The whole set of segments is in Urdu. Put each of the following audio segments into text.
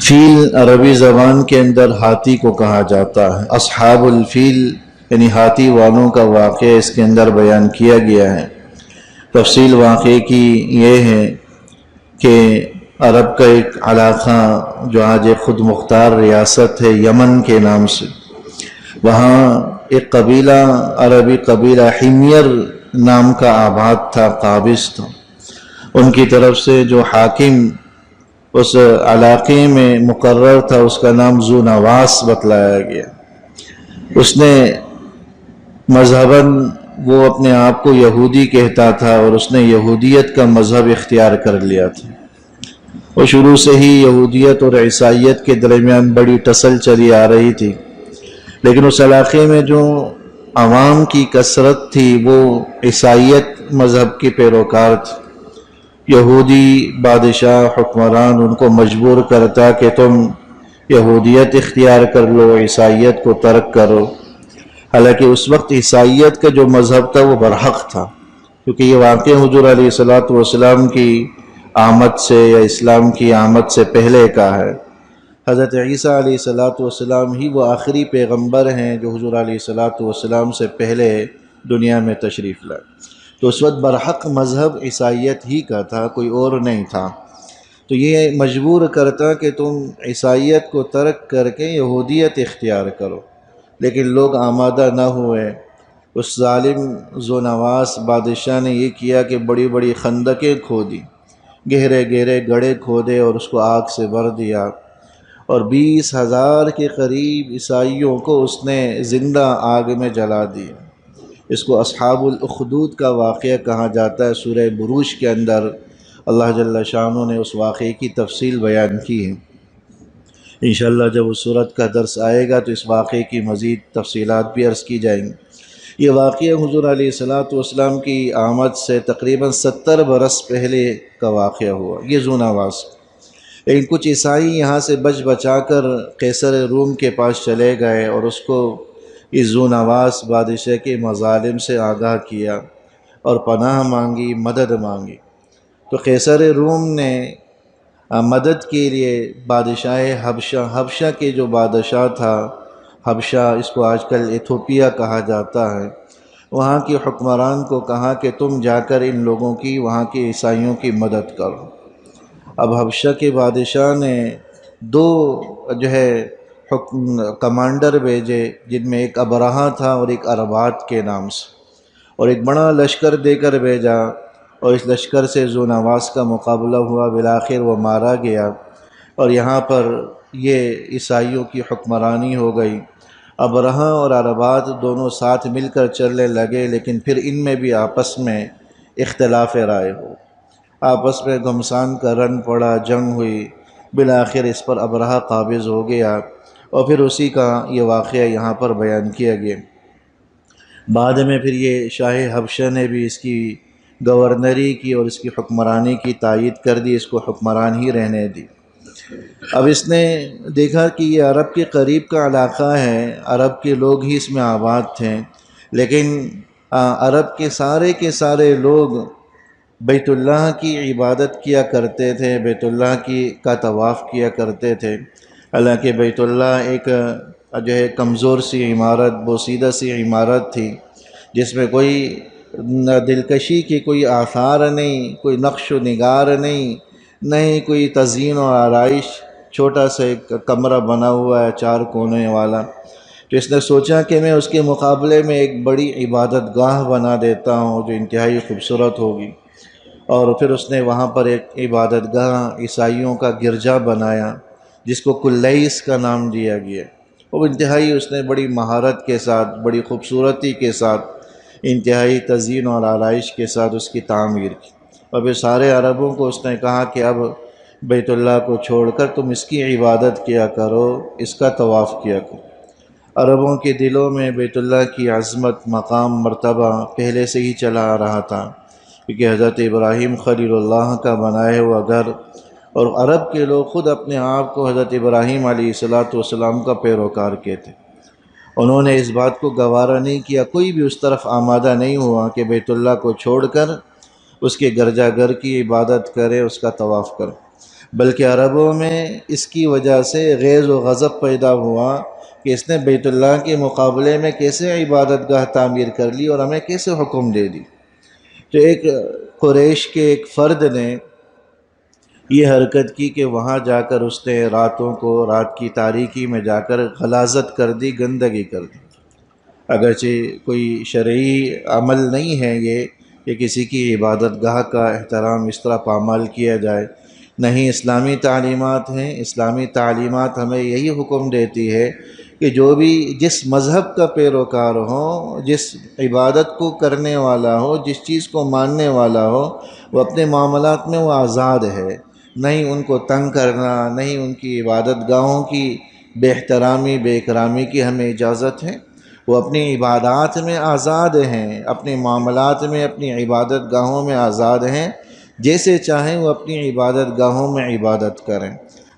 فیل عربی زبان کے اندر ہاتھی کو کہا جاتا ہے۔ اصحاب الفیل یعنی ہاتھی والوں کا واقعہ اس کے اندر بیان کیا گیا ہے۔ تفصیل واقعے کی یہ ہے کہ عرب کا ایک علاقہ جو آج ایک خود مختار ریاست ہے یمن کے نام سے، وہاں ایک قبیلہ عربی قبیلہ حمیر نام کا آباد تھا، قابض تھا۔ ان کی طرف سے جو حاکم اس علاقے میں مقرر تھا اس کا نام ذو نواس بتلایا گیا۔ اس نے مذہباً وہ اپنے آپ کو یہودی کہتا تھا اور اس نے یہودیت کا مذہب اختیار کر لیا تھا۔ اور شروع سے ہی یہودیت اور عیسائیت کے درمیان بڑی ٹسل چلی آ رہی تھی، لیکن اس علاقے میں جو عوام کی کثرت تھی وہ عیسائیت مذہب کے پیروکار تھی۔ یہودی بادشاہ حکمران ان کو مجبور کرتا کہ تم یہودیت اختیار کر لو، عیسائیت کو ترک کرو۔ حالانکہ اس وقت عیسائیت کا جو مذہب تھا وہ برحق تھا، کیونکہ یہ واقعہ حضور علیہ السلام کی آمد سے یا اسلام کی آمد سے پہلے کا ہے۔ حضرت عیسیٰ علیہ السلام ہی وہ آخری پیغمبر ہیں جو حضور علیہ السلام سے پہلے دنیا میں تشریف لائے۔ تو اس وقت برحق مذہب عیسائیت ہی کا تھا، کوئی اور نہیں تھا۔ تو یہ مجبور کرتا کہ تم عیسائیت کو ترک کر کے یہودیت اختیار کرو، لیکن لوگ آمادہ نہ ہوئے۔ اس ظالم ذو نواس بادشاہ نے یہ کیا کہ بڑی بڑی خندقیں کھودی، گہرے گہرے گڑھے کھودے اور اس کو آگ سے بھر دیا، اور 20,000 کے قریب عیسائیوں کو اس نے زندہ آگ میں جلا دیا۔ اس کو اصحاب الاخدود کا واقعہ کہا جاتا ہے۔ سورہ بروج کے اندر اللہ جل شانہ نے اس واقعے کی تفصیل بیان کی ہے۔ انشاءاللہ جب اس سورت کا درس آئے گا تو اس واقعے کی مزید تفصیلات بھی عرض کی جائیں گی۔ یہ واقعہ حضور علیہ السلام کی آمد سے تقریباً 70 برس پہلے کا واقعہ ہوا، یہ ذو نواس۔ لیکن کچھ عیسائی یہاں سے بچ بچا کر قیصر روم کے پاس چلے گئے اور اس کو اس ذو نواس بادشاہ کے مظالم سے آگاہ کیا اور پناہ مانگی، مدد مانگی۔ تو قیصر روم نے مدد کے لیے بادشاہ حبشہ کے جو بادشاہ تھا، حبشہ اس کو آج کل ایتھوپیا کہا جاتا ہے، وہاں کے حکمران کو کہا کہ تم جا کر ان لوگوں کی، وہاں کے عیسائیوں کی مدد کرو۔ اب حبشہ کے بادشاہ نے 2 کمانڈر بھیجے، جن میں ایک ابرہہ تھا اور ایک اربات کے نام سے، اور ایک بڑا لشکر دے کر بھیجا، اور اس لشکر سے ذو نواس کا مقابلہ ہوا، بالآخر وہ مارا گیا، اور یہاں پر یہ عیسائیوں کی حکمرانی ہو گئی۔ ابرہہ اور اربات دونوں ساتھ مل کر چلنے لگے، لیکن پھر ان میں بھی آپس میں اختلاف رائے ہو، آپس میں گھمسان کا رن پڑا، جنگ ہوئی، بالآخر اس پر ابرہہ قابض ہو گیا، اور پھر اسی کا یہ واقعہ یہاں پر بیان کیا گیا۔ بعد میں پھر یہ شاہ حبشہ نے بھی اس کی گورنری کی اور اس کی حکمرانی کی تائید کر دی، اس کو حکمران ہی رہنے دی۔ اب اس نے دیکھا کہ یہ عرب کے قریب کا علاقہ ہے، عرب کے لوگ ہی اس میں آباد تھے، لیکن عرب کے سارے لوگ بیت اللہ کی عبادت کیا کرتے تھے، بیت اللہ کا طواف کیا کرتے تھے۔ حالانکہ بیت اللہ ایک کمزور سی عمارت، بوسیدہ سی عمارت تھی، جس میں کوئی دلکشی کی کوئی آثار نہیں، کوئی نقش و نگار نہیں کوئی تزئین و آرائش، چھوٹا سا ایک کمرہ بنا ہوا ہے 4 کونے والا۔ تو اس نے سوچا کہ میں اس کے مقابلے میں ایک بڑی عبادت گاہ بنا دیتا ہوں جو انتہائی خوبصورت ہوگی، اور پھر اس نے وہاں پر ایک عبادت گاہ عیسائیوں کا گرجا بنایا جس کو کلیس کا نام دیا گیا۔ وہ انتہائی اس نے بڑی مہارت کے ساتھ، بڑی خوبصورتی کے ساتھ، انتہائی تزئین اور آرائش کے ساتھ اس کی تعمیر کی۔ اور پھر سارے عربوں کو اس نے کہا کہ اب بیت اللہ کو چھوڑ کر تم اس کی عبادت کیا کرو، اس کا طواف کیا کرو۔ عربوں کے دلوں میں بیت اللہ کی عظمت، مقام، مرتبہ پہلے سے ہی چلا آ رہا تھا، کیونکہ حضرت ابراہیم خلیل اللہ کا بنایا ہوا گھر، اور عرب کے لوگ خود اپنے آپ کو حضرت ابراہیم علیہ السلام کا پیروکار کہتے۔ انہوں نے اس بات کو گوارا نہیں کیا، کوئی بھی اس طرف آمادہ نہیں ہوا کہ بیت اللہ کو چھوڑ کر اس کے گرجا گھر کی عبادت کرے، اس کا طواف کرے۔ بلکہ عربوں میں اس کی وجہ سے غیظ و غضب پیدا ہوا کہ اس نے بیت اللہ کے مقابلے میں کیسے عبادت گاہ تعمیر کر لی اور ہمیں کیسے حکم دے دی۔ تو ایک قریش کے ایک فرد نے یہ حرکت کی کہ وہاں جا کر اس نے راتوں کو رات کی تاریکی میں جا کر غلاظت کر دی، گندگی کر دی۔ اگرچہ کوئی شرعی عمل نہیں ہے یہ کہ کسی کی عبادت گاہ کا احترام اس طرح پامال کیا جائے، نہیں، اسلامی تعلیمات ہیں۔ اسلامی تعلیمات ہمیں یہی حکم دیتی ہے کہ جو بھی جس مذہب کا پیروکار ہو، جس عبادت کو کرنے والا ہو، جس چیز کو ماننے والا ہو، وہ اپنے معاملات میں وہ آزاد ہے، نہیں ان کو تنگ کرنا، نہیں ان کی عبادت گاہوں کی بے احترامی بے اکرامی کی ہمیں اجازت ہے۔ وہ اپنی عبادات میں آزاد ہیں، اپنے معاملات میں اپنی عبادت گاہوں میں آزاد ہیں، جیسے چاہیں وہ اپنی عبادت گاہوں میں عبادت کریں،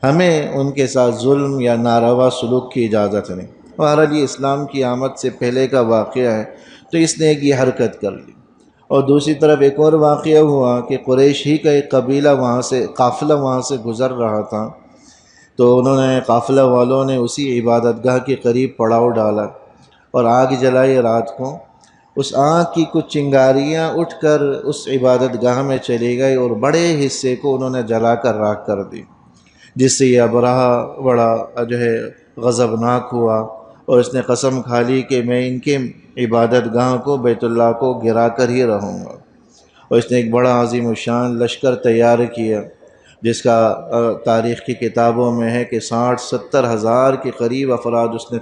ہمیں ان کے ساتھ ظلم یا ناروا سلوک کی اجازت نہیں۔ بہرحال یہ اسلام کی آمد سے پہلے کا واقعہ ہے، تو اس نے ایک یہ حرکت کر لی۔ اور دوسری طرف ایک اور واقعہ ہوا کہ قریش ہی کا ایک قبیلہ قافلہ وہاں سے گزر رہا تھا، تو انہوں نے قافلہ والوں نے اسی عبادت گاہ کے قریب پڑاؤ ڈالا اور آگ جلائی رات کو۔ اس آگ کی کچھ چنگاریاں اٹھ کر اس عبادت گاہ میں چلی گئی اور بڑے حصے کو انہوں نے جلا کر راکھ کر دی، جس سے یہ ابرہہ بڑا غضبناک ہوا اور اس نے قسم کھا لی کہ میں ان کے عبادت گاہ کو، بیت اللہ کو گرا کر ہی رہوں گا۔ اور اس نے ایک بڑا عظیم الشان لشکر تیار کیا، جس کا تاریخ کی کتابوں میں ہے کہ 60-70 ہزار کے قریب افراد اس نے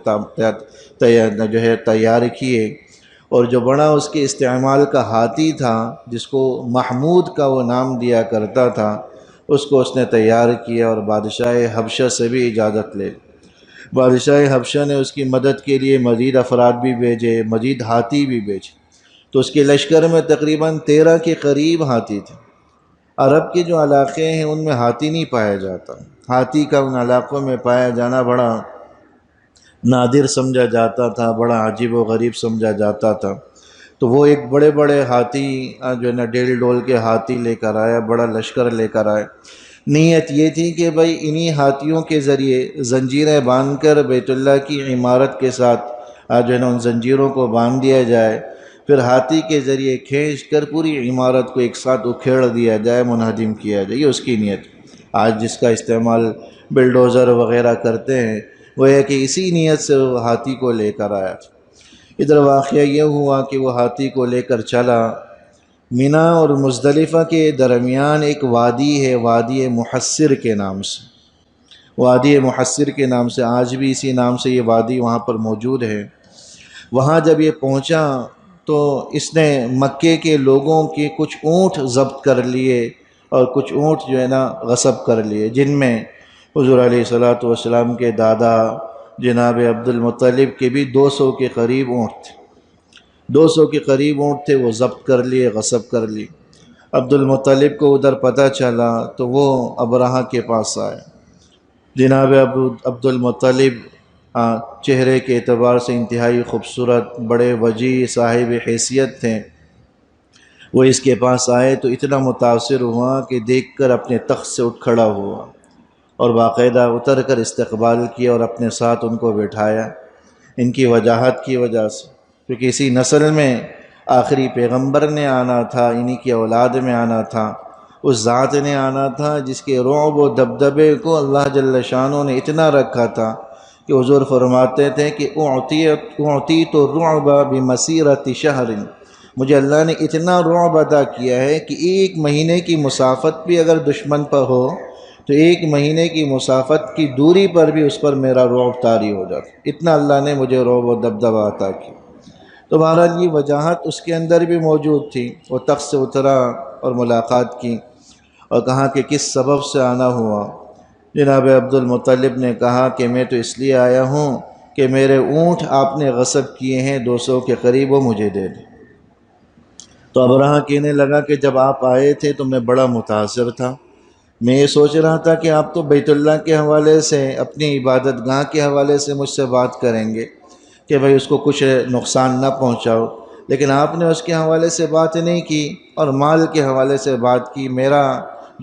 تیار کیے، اور جو بڑا اس کے استعمال کا ہاتھی تھا، جس کو محمود کا وہ نام دیا کرتا تھا، اس کو اس نے تیار کیا اور بادشاہ حبشہ سے بھی اجازت لے۔ بادشاہ حبشہ نے اس کی مدد کے لیے مزید افراد بھی بھیجے، مزید ہاتھی بھی بھیجے، تو اس کے لشکر میں تقریباً 13 کے قریب ہاتھی تھے۔ عرب کے جو علاقے ہیں ان میں ہاتھی نہیں پایا جاتا، ہاتھی کا ان علاقوں میں پایا جانا بڑا نادر سمجھا جاتا تھا، بڑا عجیب و غریب سمجھا جاتا تھا۔ تو وہ ایک بڑے بڑے ہاتھی جو ہے نا ڈیل ڈول کے ہاتھی لے کر آیا، بڑا لشکر لے کر آئے۔ نیت یہ تھی کہ بھائی انہی ہاتھیوں کے ذریعے زنجیریں باندھ کر بیت اللہ کی عمارت کے ساتھ جو ہے نا ان زنجیروں کو باندھ دیا جائے، پھر ہاتھی کے ذریعے کھینچ کر پوری عمارت کو ایک ساتھ اکھیڑ دیا جائے، منہدم کیا جائے۔ یہ اس کی نیت۔ آج جس کا استعمال بلڈوزر وغیرہ کرتے ہیں، وہ ہے کہ اسی نیت سے وہ ہاتھی کو لے کر آیا تھا۔ ادھر واقعہ یہ ہوا کہ وہ ہاتھی کو لے کر چلا۔ مینا اور مزدلفہ کے درمیان ایک وادی ہے، وادی محصر کے نام سے، وادی محصر کے نام سے، آج بھی اسی نام سے یہ وادی وہاں پر موجود ہے۔ وہاں جب یہ پہنچا تو اس نے مکے کے لوگوں کے کچھ اونٹ ضبط کر لیے اور کچھ اونٹ جو ہے نا غصب کر لیے، جن میں حضور علیہ والسلام کے دادا جناب عبد المطلب کے بھی 200 کے قریب اونٹ تھے، 200 کے قریب اونٹ تھے، وہ ضبط کر لیے، غصب کر لی۔ عبد المطلب کو ادھر پتہ چلا تو وہ ابرہہ کے پاس آئے۔ جناب عبد المطلب چہرے کے اعتبار سے انتہائی خوبصورت، بڑے وجیح، صاحب حیثیت تھے۔ وہ اس کے پاس آئے تو اتنا متاثر ہوا کہ دیکھ کر اپنے تخت سے اٹھ کھڑا ہوا اور باقاعدہ اتر کر استقبال کیا اور اپنے ساتھ ان کو بٹھایا۔ ان کی وجاہت کی وجہ سے، کیونکہ اسی نسل میں آخری پیغمبر نے آنا تھا، انہی کی اولاد میں آنا تھا، اس ذات نے آنا تھا جس کے رعب و دبدبے کو اللہ جل شانہ نے اتنا رکھا تھا کہ حضور فرماتے تھے کہ اعطیت الرعب بمسیرۃ شہر، مجھے اللہ نے اتنا رعب عطا کیا ہے کہ 1 مہینے کی مسافت بھی اگر دشمن پر ہو تو 1 مہینے کی مسافت کی دوری پر بھی اس پر میرا رعب طاری ہو جاتا، اتنا اللہ نے مجھے رعب و دبدبہ عطا کیا۔ تو بہرحال یہ وجاہت اس کے اندر بھی موجود تھی۔ وہ تخت سے اترا اور ملاقات کی اور کہا کہ کس سبب سے آنا ہوا؟ جناب عبد المطلب نے کہا کہ میں تو اس لیے آیا ہوں کہ میرے اونٹ آپ نے غصب کیے ہیں 200 کے قریب، وہ مجھے دے دیں۔ تو ابرہہ کہنے لگا کہ جب آپ آئے تھے تو میں بڑا متاثر تھا، میں یہ سوچ رہا تھا کہ آپ تو بیت اللہ کے حوالے سے، اپنی عبادت گاہ کے حوالے سے مجھ سے بات کریں گے کہ بھئی اس کو کچھ نقصان نہ پہنچاؤ، لیکن آپ نے اس کے حوالے سے بات نہیں کی اور مال کے حوالے سے بات کی۔ میرا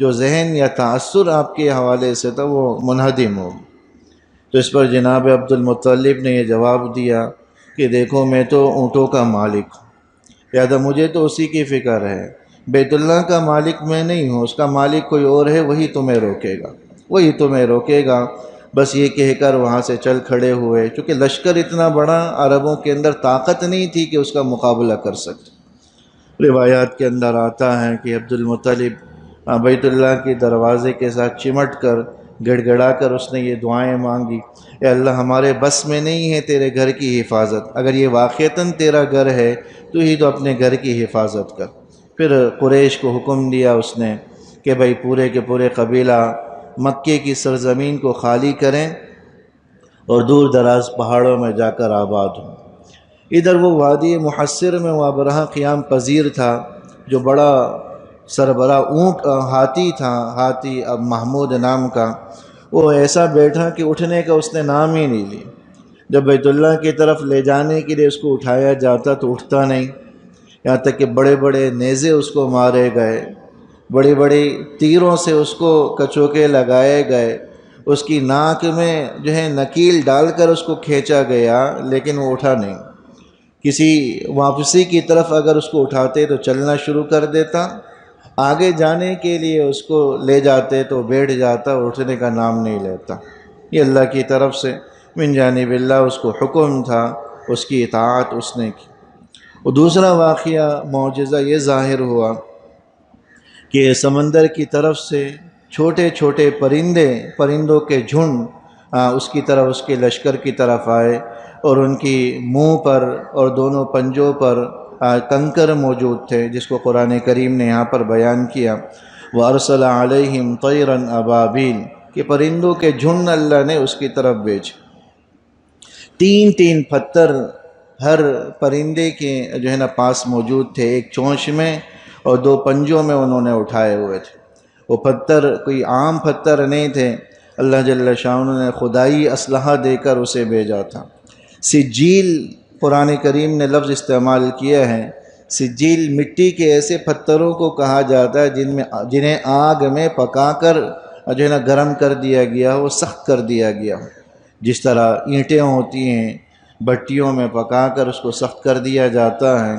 جو ذہن یا تأثر آپ کے حوالے سے تھا وہ منہدم ہو۔ تو اس پر جناب عبد المطلب نے یہ جواب دیا کہ دیکھو میں تو اونٹوں کا مالک ہوں، لہذا مجھے تو اسی کی فکر ہے، بیت اللہ کا مالک میں نہیں ہوں، اس کا مالک کوئی اور ہے، وہی تمہیں روکے گا، وہی تمہیں روکے گا۔ بس یہ کہہ کر وہاں سے چل کھڑے ہوئے، چونکہ لشکر اتنا بڑا، عربوں کے اندر طاقت نہیں تھی کہ اس کا مقابلہ کر سکتے۔ روایات کے اندر آتا ہے کہ عبد المطلب بیت اللہ کے دروازے کے ساتھ چمٹ کر گڑ گڑا کر اس نے یہ دعائیں مانگی، اے اللہ ہمارے بس میں نہیں ہے تیرے گھر کی حفاظت، اگر یہ واقعتاً تیرا گھر ہے تو ہی تو اپنے گھر کی حفاظت کر۔ پھر قریش کو حکم دیا اس نے کہ بھائی پورے کے پورے قبیلہ مکے کی سرزمین کو خالی کریں اور دور دراز پہاڑوں میں جا کر آباد ہوں۔ ادھر وہ وادی محصر میں وہ ابرہہ قیام پذیر تھا، جو بڑا سربراہ اونٹ ہاتھی تھا، ہاتھی اب محمود نام کا، وہ ایسا بیٹھا کہ اٹھنے کا اس نے نام ہی نہیں لی۔ جب بیت اللہ کی طرف لے جانے کے لیے اس کو اٹھایا جاتا تو اٹھتا نہیں، یہاں تک کہ بڑے بڑے نیزے اس کو مارے گئے، بڑی بڑی تیروں سے اس کو کچوکے لگائے گئے، اس کی ناک میں جو ہے نکیل ڈال کر اس کو کھینچا گیا، لیکن وہ اٹھا نہیں۔ کسی واپسی کی طرف اگر اس کو اٹھاتے تو چلنا شروع کر دیتا، آگے جانے کے لیے اس کو لے جاتے تو بیٹھ جاتا، اٹھنے کا نام نہیں لیتا۔ یہ اللہ کی طرف سے من جانب اللہ اس کو حکم تھا، اس کی اطاعت اس نے کی۔ اور دوسرا واقعہ معجزہ یہ ظاہر ہوا کہ سمندر کی طرف سے چھوٹے چھوٹے پرندوں کے جھنڈ اس کی طرف، اس کے لشکر کی طرف آئے، اور ان کی منہ پر اور دونوں پنجوں پر کنکر موجود تھے، جس کو قرآن کریم نے یہاں پر بیان کیا، وَأَرْسَلَ عَلَيْهِمْ طَيْرًا أَبَابِيلَ، کہ پرندوں کے جھنڈ اللہ نے اس کی طرف بھیجے۔ تین تین پتھر ہر پرندے کے جو ہے نا پاس موجود تھے، ایک چونچ میں اور دو پنجوں میں انہوں نے اٹھائے ہوئے تھے۔ وہ پتھر کوئی عام پتھر نہیں تھے، اللہ جل شانہ نے خدائی اسلحہ دے کر اسے بھیجا تھا۔ سجیل قرآن کریم نے لفظ استعمال کیا ہے، سجیل مٹی کے ایسے پتھروں کو کہا جاتا ہے جنہیں آگ میں پکا کر جو ہے نا گرم کر دیا گیا ہو، سخت کر دیا گیا ہو۔ جس طرح اینٹیں ہوتی ہیں بھٹیوں میں پکا کر اس کو سخت کر دیا جاتا ہے،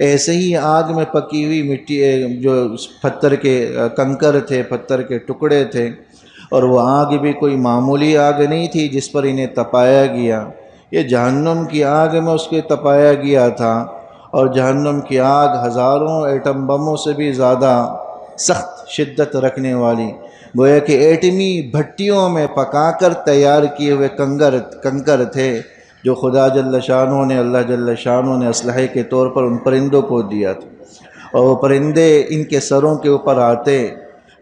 ایسے ہی آگ میں پکی ہوئی مٹی جو پتھر کے کنکر تھے، پتھر کے ٹکڑے تھے، اور وہ آگ بھی کوئی معمولی آگ نہیں تھی جس پر انہیں تپایا گیا، یہ جہنم کی آگ میں اس کے تپایا گیا تھا، اور جہنم کی آگ ہزاروں ایٹم بموں سے بھی زیادہ سخت شدت رکھنے والی، گویا کہ ایٹمی بھٹیوں میں پکا کر تیار کیے ہوئے کنکر تھے، جو خدا جل شانہ نے، اللہ جل شانہ نے اسلحے کے طور پر ان پرندوں کو دیا تھا۔ اور وہ پرندے ان کے سروں کے اوپر آتے،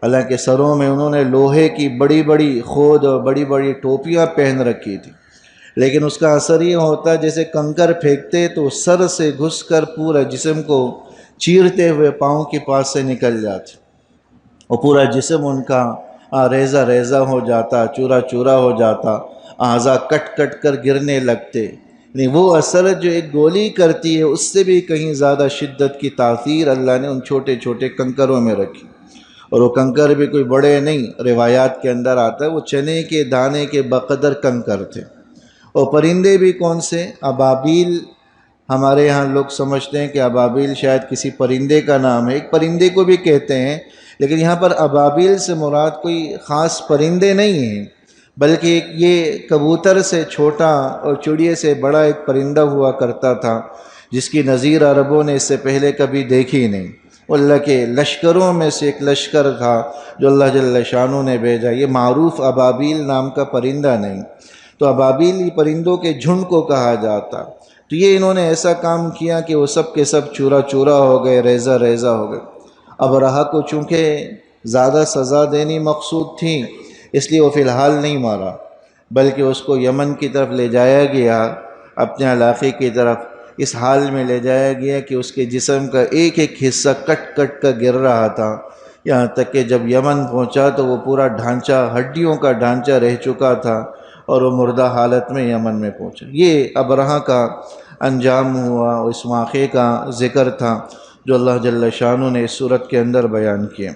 حالانکہ سروں میں انہوں نے لوہے کی بڑی بڑی خود اور بڑی بڑی ٹوپیاں پہن رکھی تھی، لیکن اس کا اثر یہ ہوتا جیسے کنکر پھینکتے تو سر سے گھس کر پورا جسم کو چیرتے ہوئے پاؤں کے پاس سے نکل جاتے، اور پورا جسم ان کا ریزہ ریزہ ہو جاتا، چورا چورا ہو جاتا، اعضاء کٹ کٹ کر گرنے لگتے۔ یعنی وہ اثر جو ایک گولی کرتی ہے اس سے بھی کہیں زیادہ شدت کی تاثیر اللہ نے ان چھوٹے چھوٹے کنکروں میں رکھی، اور وہ کنکر بھی کوئی بڑے نہیں، روایات کے اندر آتا ہے وہ چنے کے دانے کے بقدر کنکر تھے۔ اور پرندے بھی کون سے؟ ابابیل۔ ہمارے ہاں لوگ سمجھتے ہیں کہ ابابیل شاید کسی پرندے کا نام ہے، ایک پرندے کو بھی کہتے ہیں، لیکن یہاں پر ابابیل سے مراد کوئی خاص پرندے نہیں ہیں، بلکہ یہ کبوتر سے چھوٹا اور چڑیے سے بڑا ایک پرندہ ہوا کرتا تھا، جس کی نظیر عربوں نے اس سے پہلے کبھی دیکھی نہیں۔ اللہ کے لشکروں میں سے ایک لشکر تھا جو اللہ جل شانہ نے بھیجا، یہ معروف ابابیل نام کا پرندہ نہیں۔ تو ابابیل پرندوں کے جھنڈ کو کہا جاتا۔ تو یہ انہوں نے ایسا کام کیا کہ وہ سب کے سب چورا چورا ہو گئے، ریزہ ریزہ ہو گئے۔ ابرہہ کو چونکہ زیادہ سزا دینی مقصود تھی، اس لیے وہ فی الحال نہیں مارا، بلکہ اس کو یمن کی طرف لے جایا گیا، اپنے علاقے کی طرف اس حال میں لے جایا گیا کہ اس کے جسم کا ایک ایک حصہ کٹ کٹ کر گر رہا تھا، یہاں تک کہ جب یمن پہنچا تو وہ پورا ڈھانچہ، ہڈیوں کا ڈھانچہ رہ چکا تھا، اور وہ مردہ حالت میں یمن میں پہنچا۔ یہ ابرہہ کا انجام ہوا، اس واقعے کا ذکر تھا جو اللہ جل شانہ نے اس صورت کے اندر بیان کیا۔